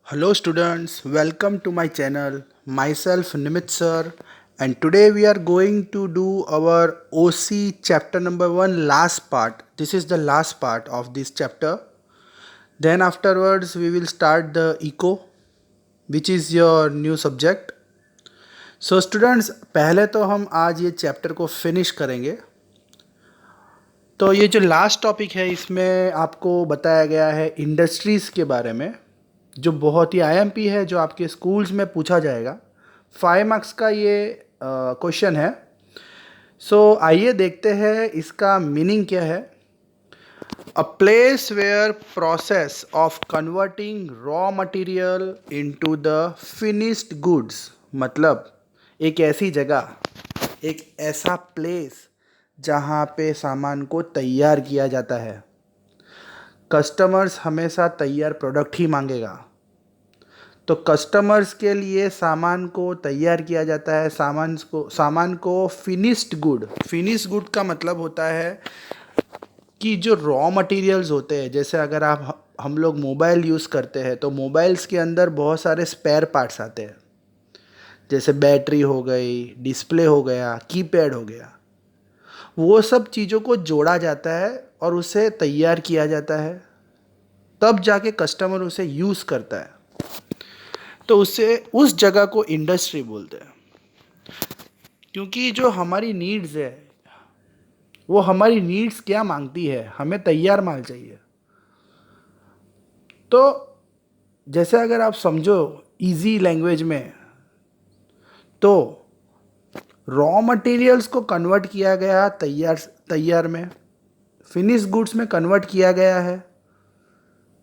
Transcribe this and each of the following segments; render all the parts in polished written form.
Hello students, welcome to my channel. Myself Nimit sir, and today we are going to do our OC chapter number 1 last part. This is the last part of this chapter. Then afterwards we will start the eco, which is your new subject. So students, पहले तो हम आज ये chapter को finish करेंगे. तो ये जो लास्ट टॉपिक है इसमें आपको बताया गया है इंडस्ट्रीज़ के बारे में, जो बहुत ही आईएमपी है, जो आपके स्कूल्स में पूछा जाएगा. 5 मार्क्स का ये क्वेश्चन है. सो आइए देखते हैं इसका मीनिंग क्या है. A place where process of converting raw material into the finished goods, मतलब एक ऐसी जगह, एक ऐसा प्लेस जहाँ पे सामान को तैयार किया जाता है. कस्टमर्स हमेशा तैयार प्रोडक्ट ही मांगेगा, तो कस्टमर्स के लिए सामान को तैयार किया जाता है. सामान को फिनिश्ड गुड का मतलब होता है कि जो रॉ मटेरियल्स होते हैं, जैसे अगर हम लोग मोबाइल यूज़ करते हैं तो मोबाइल्स के अंदर बहुत सारे स्पेयर पार्ट्स आते हैं, जैसे बैटरी हो गई, डिस्प्ले हो गया, कीपैड हो गया. वो सब चीज़ों को जोड़ा जाता है और उसे तैयार किया जाता है, तब जाके कस्टमर उसे यूज़ करता है. तो उससे उस जगह को इंडस्ट्री बोलते हैं, क्योंकि जो हमारी नीड्स है, वो हमारी नीड्स क्या मांगती है, हमें तैयार माल चाहिए. तो जैसे अगर आप समझो इजी लैंग्वेज में, तो रॉ मटेरियल्स को कन्वर्ट किया गया तैयार में, फिनिश गुड्स में कन्वर्ट किया गया है,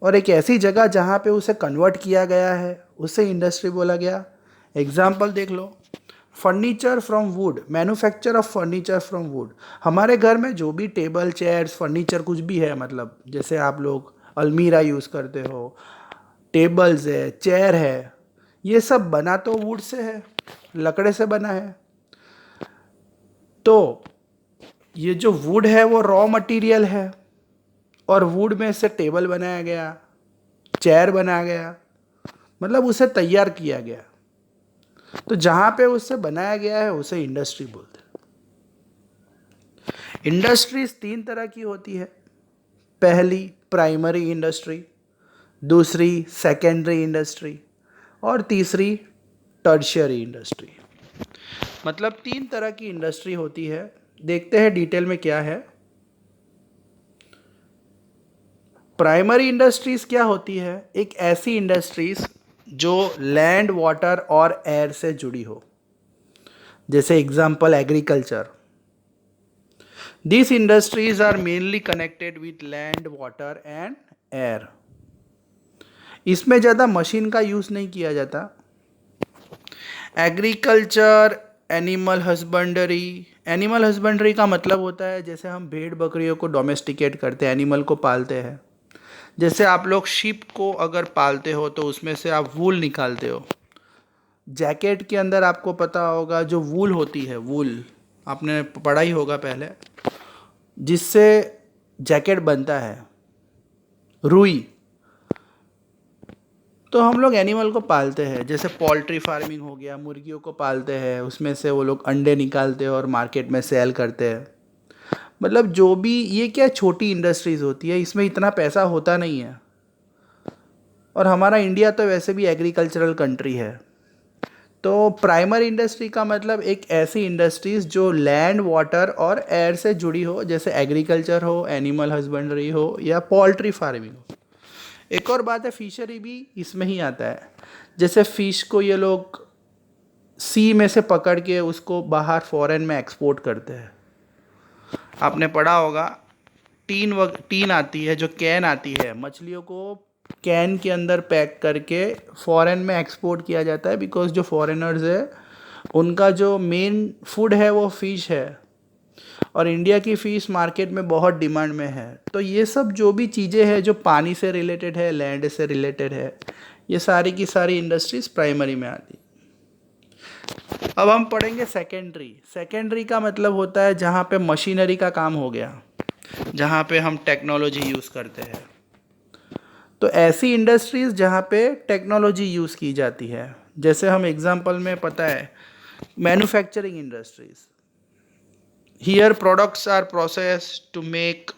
और एक ऐसी जगह जहाँ पे उसे कन्वर्ट किया गया है उसे इंडस्ट्री बोला गया. एग्जाम्पल देख लो, furniture from wood, manufacture of furniture from wood. हमारे घर में जो भी टेबल, चेयर्स, फर्नीचर कुछ भी है, मतलब जैसे आप लोग अलमीरा यूज़ करते हो, टेबल्स है, चेयर है, ये सब बना तो वुड से है, लकड़े से बना है. तो ये जो वुड है वो रॉ मटेरियल है, और वुड में से टेबल बनाया गया, चेयर बनाया गया, मतलब उसे तैयार किया गया. तो जहाँ पे उससे बनाया गया है उसे इंडस्ट्री बोलते हैं. इंडस्ट्रीज 3 तरह की होती है. पहली प्राइमरी इंडस्ट्री, दूसरी सेकेंडरी इंडस्ट्री, और तीसरी टर्शियरी इंडस्ट्री. मतलब 3 तरह की इंडस्ट्री होती है. देखते हैं डिटेल में क्या है. प्राइमरी इंडस्ट्रीज क्या होती है? एक ऐसी इंडस्ट्रीज जो लैंड, वाटर और एयर से जुड़ी हो, जैसे example agriculture. These industries are mainly connected with land, water and air. इसमें ज़्यादा मशीन का यूज़ नहीं किया जाता. एग्रीकल्चर, एनिमल हस्बेंड्री का मतलब होता है जैसे हम भेड़ बकरियों को डोमेस्टिकेट करते हैं, एनिमल को पालते हैं. जैसे आप लोग शिप को अगर पालते हो तो उसमें से आप वूल निकालते हो. जैकेट के अंदर आपको पता होगा जो वूल होती है, वूल आपने पढ़ा ही होगा पहले, जिससे जैकेट बनता है, रुई. तो हम लोग एनिमल को पालते हैं, जैसे पोल्ट्री फार्मिंग हो गया, मुर्गियों को पालते हैं, उसमें से वो लोग अंडे निकालते हैं और मार्केट में सेल करते हैं. मतलब जो भी ये क्या छोटी इंडस्ट्रीज़ होती है, इसमें इतना पैसा होता नहीं है, और हमारा इंडिया तो वैसे भी एग्रीकल्चरल कंट्री है. तो प्राइमरी इंडस्ट्री का मतलब एक ऐसी इंडस्ट्रीज जो लैंड, वाटर और एयर से जुड़ी हो, जैसे एग्रीकल्चर हो, एनिमल हस्बेंड्री हो, या पोल्ट्री फार्मिंग हो. एक और बात है, फिशरी भी इसमें ही आता है. जैसे फ़िश को ये लोग सी में से पकड़ के उसको बाहर फॉरेन में एक्सपोर्ट करते हैं. आपने पढ़ा होगा, टीन आती है, जो कैन आती है, मछलियों को कैन के अंदर पैक करके फॉरेन में एक्सपोर्ट किया जाता है, बिकॉज जो फॉरेनर्स है उनका जो मेन फूड है वो फ़िश है, और इंडिया की फ़िश मार्केट में बहुत डिमांड में है. तो ये सब जो भी चीज़ें हैं जो पानी से रिलेटेड है, लैंड से रिलेटेड है, ये सारी की सारी इंडस्ट्रीज़ प्राइमरी में आती. अब हम पढ़ेंगे सेकेंडरी का मतलब होता है जहाँ पे मशीनरी का काम हो गया, जहाँ पे हम टेक्नोलॉजी यूज़ करते हैं. तो ऐसी इंडस्ट्रीज़ जहाँ पे टेक्नोलॉजी यूज़ की जाती है, जैसे हम एग्जांपल में पता है manufacturing industries, here products are process to make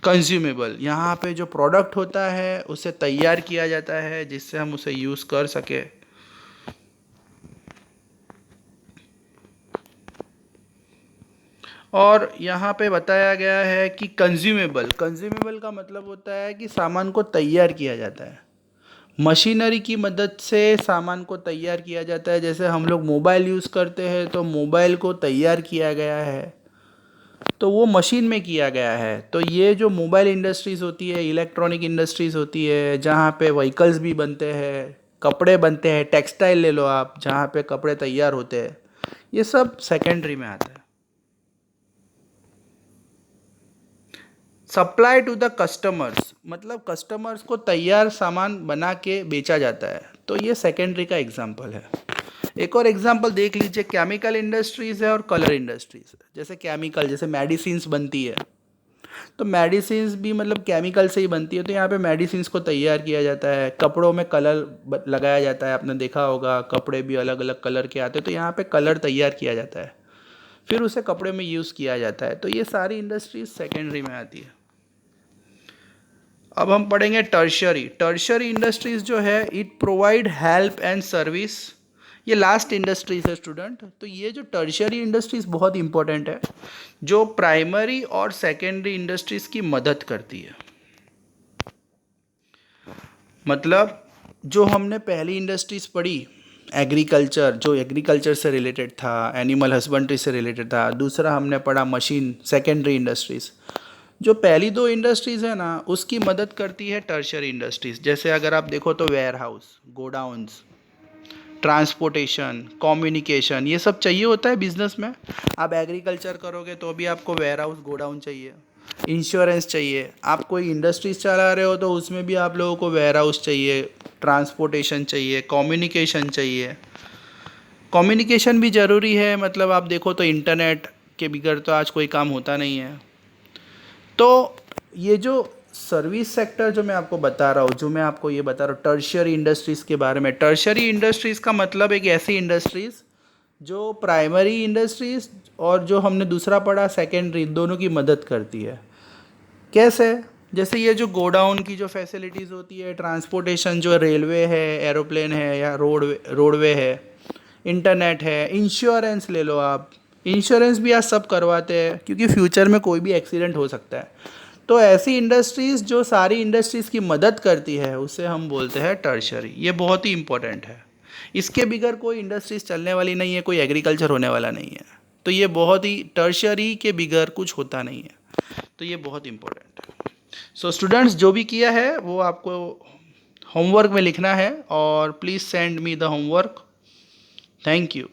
consumable. यहाँ पे जो प्रोडक्ट होता है उसे तैयार किया जाता है जिससे हम उसे यूज़ कर सके। और यहाँ पे बताया गया है कि कंज्यूमेबल, कंज्यूमेबल का मतलब होता है कि सामान को तैयार किया जाता है, मशीनरी की मदद से सामान को तैयार किया जाता है। जैसे हम लोग मोबाइल यूज़ करते हैं तो मोबाइल को तैयार किया गया है, तो वो मशीन में किया गया है। तो ये जो मोबाइल इंडस्ट्रीज़ होती है, इलेक्ट्रॉनिक इंडस्ट्रीज़ होती है, जहाँ पे व्हीकल्स भी बनते हैं, कपड़े बनते हैं, टेक्सटाइल ले लो आप, जहाँ पे कपड़े तैयार होते हैं, ये सब सेकेंडरी में आता है। सप्लाई टू द कस्टमर्स, मतलब कस्टमर्स को तैयार सामान बना के बेचा जाता है, तो ये सेकेंडरी का एग्जाम्पल है। एक और एग्जाम्पल देख लीजिए, केमिकल इंडस्ट्रीज़ है और कलर इंडस्ट्रीज़। जैसे केमिकल, जैसे मेडिसिन्स बनती है, तो मेडिसिन्स भी मतलब केमिकल से ही बनती है, तो यहाँ पे मेडिसिन्स को तैयार किया जाता है। कपड़ों में कलर लगाया जाता है, आपने देखा होगा कपड़े भी अलग अलग कलर के आते हैं, तो यहाँ पे कलर तैयार किया जाता है, फिर उसे कपड़े में यूज़ किया जाता है। तो ये सारी इंडस्ट्रीज सेकेंडरी में आती है। अब हम पढ़ेंगे टर्शरी। टर्शरी इंडस्ट्रीज जो है, it provide help and service. ये लास्ट इंडस्ट्रीज है स्टूडेंट। तो ये जो टर्शरी इंडस्ट्रीज बहुत इंपॉर्टेंट है, जो प्राइमरी और सेकेंडरी इंडस्ट्रीज की मदद करती है। मतलब जो हमने पहली इंडस्ट्रीज पढ़ी, एग्रीकल्चर, जो एग्रीकल्चर से रिलेटेड था, एनिमल हस्बेंड्री से रिलेटेड था। दूसरा हमने पढ़ा मशीन, सेकेंडरी इंडस्ट्रीज। जो पहली दो इंडस्ट्रीज़ है ना, उसकी मदद करती है टर्शरी इंडस्ट्रीज़। जैसे अगर आप देखो तो warehouse, godowns, transportation, communication, ये सब चाहिए होता है बिजनेस में। आप एग्रीकल्चर करोगे तो भी आपको वेयर हाउस, गोडाउन चाहिए। इंश्योरेंस चाहिए। आप कोई इंडस्ट्रीज चला रहे हो तो उसमें भी आप लोगों को वेयर हाउस चाहिए, ट्रांसपोर्टेशन चाहिए, कम्युनिकेशन चाहिए। कम्युनिकेशन भी ज़रूरी है, मतलब आप देखो तो इंटरनेट के बगैर तो आज कोई काम होता नहीं है। तो ये जो सर्विस सेक्टर जो मैं आपको बता रहा हूँ, जो मैं आपको ये बता रहा हूँ टर्शियरी इंडस्ट्रीज़ के बारे में। टर्शियरी इंडस्ट्रीज़ का मतलब एक ऐसी इंडस्ट्रीज़ जो प्राइमरी इंडस्ट्रीज़ और जो हमने दूसरा पढ़ा सेकेंडरी, दोनों की मदद करती है। कैसे? जैसे ये जो गोडाउन की जो फैसिलिटीज़ होती है, ट्रांसपोर्टेशन जो रेलवे है, एरोप्लेन है या रोडवे है, इंटरनेट है, इंश्योरेंस ले लो आप। इंश्योरेंस भी आज सब करवाते हैं क्योंकि फ्यूचर में कोई भी एक्सीडेंट हो सकता है। तो ऐसी इंडस्ट्रीज़ जो सारी इंडस्ट्रीज़ की मदद करती है, उसे हम बोलते हैं टर्शरी। ये बहुत ही इंपॉर्टेंट है। इसके बगैर कोई इंडस्ट्रीज़ चलने वाली नहीं है, कोई एग्रीकल्चर होने वाला नहीं है। तो ये बहुत ही, टर्शरी के बगैर कुछ होता नहीं है। तो ये बहुत इंपॉर्टेंट है। सो स्टूडेंट्स, जो भी किया है वो आपको होमवर्क में लिखना है, और please send me the homework. Thank you.